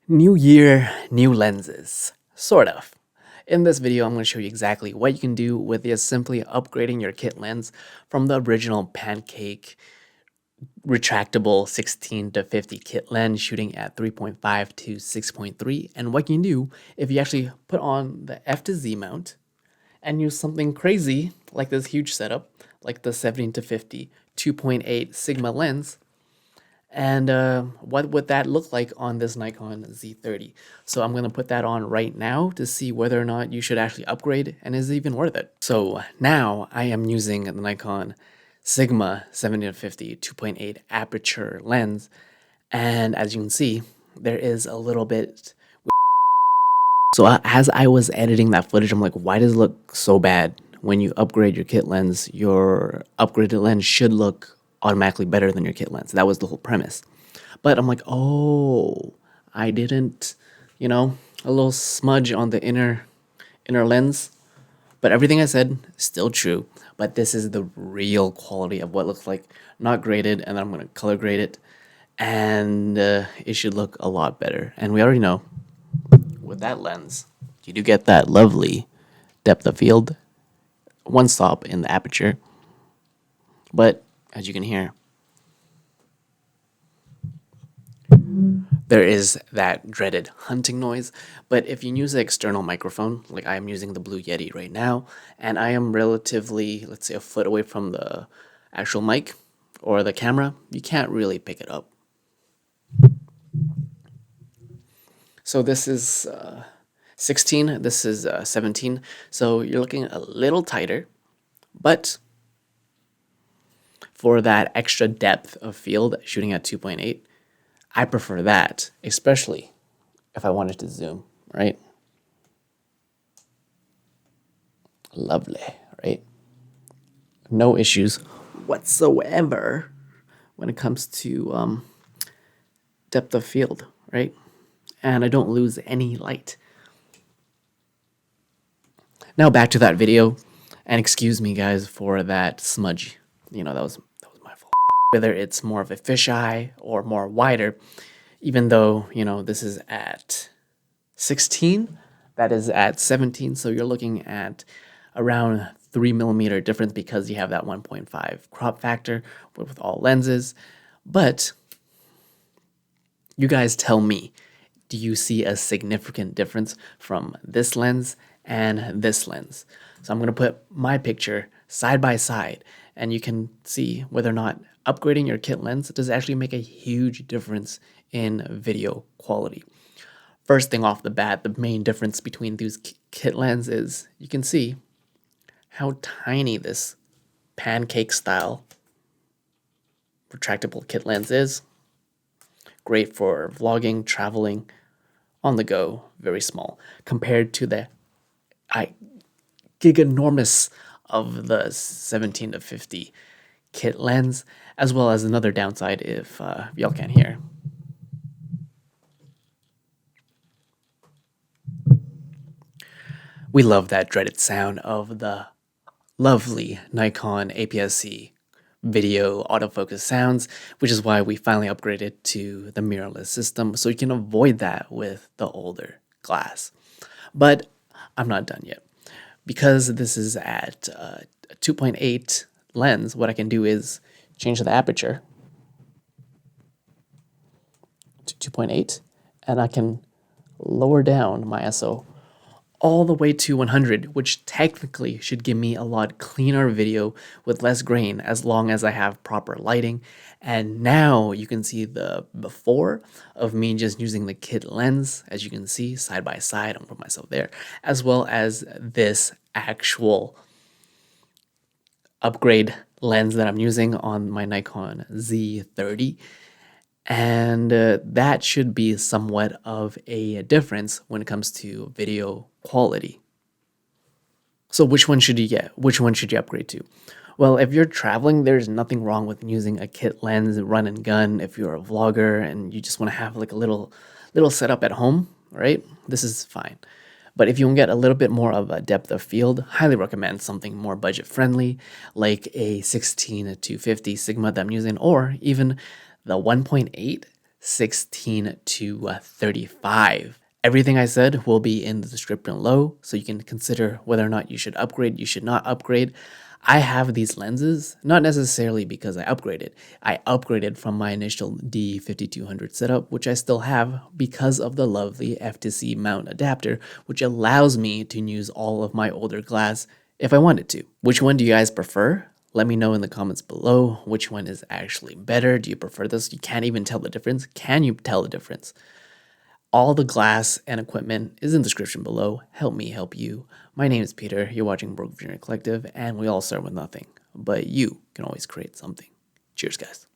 New year, new lenses. Sort of. In this video, I'm going to show you exactly what you can do with just simply upgrading your kit lens from the original pancake retractable 16 to 50 kit lens shooting at 3.5 to 6.3, and what you can do if you actually put on the FTZ mount and use something crazy like this huge setup, like the 17 to 50 2.8 Sigma lens. And what would that look like on this Nikon Z30? So I'm going to put that on right now to see whether or not you should actually upgrade and is it even worth it. So now I am using the Nikon Sigma 70-50 2.8 aperture lens. And as you can see, there is a little bit. So as I was editing that footage, I'm like, why does it look so bad? When you upgrade your kit lens, your upgraded lens should look automatically better than your kit lens. That was the whole premise. But I'm like, oh, I didn't, a little smudge on the inner lens. But everything I said, still true. But this is the real quality of what it looks like, not graded, and then I'm gonna color grade it, and it should look a lot better. And we already know, with that lens, you do get that lovely depth of field, one stop in the aperture. But as you can hear, there is that dreaded hunting noise. But if you use an external microphone, like I am using the Blue Yeti right now, and I am relatively, let's say, a foot away from the actual mic or the camera, you can't really pick it up. So this is 16, this is 17. So you're looking a little tighter, but for that extra depth of field shooting at 2.8, I prefer that, especially if I wanted to zoom, right? Lovely, right? No issues whatsoever when it comes to depth of field, right? And I don't lose any light. Now back to that video, and excuse me guys for that smudge. That was my fault. Whether it's more of a fisheye or more wider, even though, this is at 16, that is at 17, so you're looking at around 3mm difference because you have that 1.5 crop factor with all lenses. But you guys tell me, do you see a significant difference from this lens and this lens? So I'm going to put my picture side by side, and you can see whether or not upgrading your kit lens does actually make a huge difference in video quality. First thing off the bat, the main difference between these kit lenses is you can see how tiny this pancake style retractable kit lens is. Great for vlogging, traveling, on the go, very small, compared to the giganormous of the 17 to 50 kit lens, as well as another downside if y'all can't hear. We love that dreaded sound of the lovely Nikon APS-C video autofocus sounds, which is why we finally upgraded to the mirrorless system, so you can avoid that with the older glass. But I'm not done yet. Because this is at a 2.8 lens, what I can do is change the aperture to 2.8, and I can lower down my ISO all the way to 100, which technically should give me a lot cleaner video with less grain as long as I have proper lighting. And now you can see the before of me just using the kit lens, as you can see side by side. I'm gonna put myself there, as well as this actual upgrade lens that I'm using on my Nikon Z30. And that should be somewhat of a difference when it comes to video quality. So which one should you get? Which one should you upgrade to? Well, if you're traveling, there's nothing wrong with using a kit lens, run and gun. If you're a vlogger and you just want to have like a little setup at home, right? This is fine. But if you want to get a little bit more of a depth of field, highly recommend something more budget friendly, like a 16 to 250 Sigma that I'm using, or even the 1.8 16 to 35. Everything I said will be in the description below, so you can consider whether or not you should upgrade, you should not upgrade. I have these lenses, not necessarily because I upgraded. I upgraded from my initial D5200 setup, which I still have because of the lovely FTZ mount adapter, which allows me to use all of my older glass if I wanted to. Which one do you guys prefer? Let me know in the comments below which one is actually better. Do you prefer this? You can't even tell the difference. Can you tell the difference? All the glass and equipment is in the description below. Help me help you. My name is Peter. You're watching Broke Visionary Collective, and we all start with nothing. But you can always create something. Cheers, guys.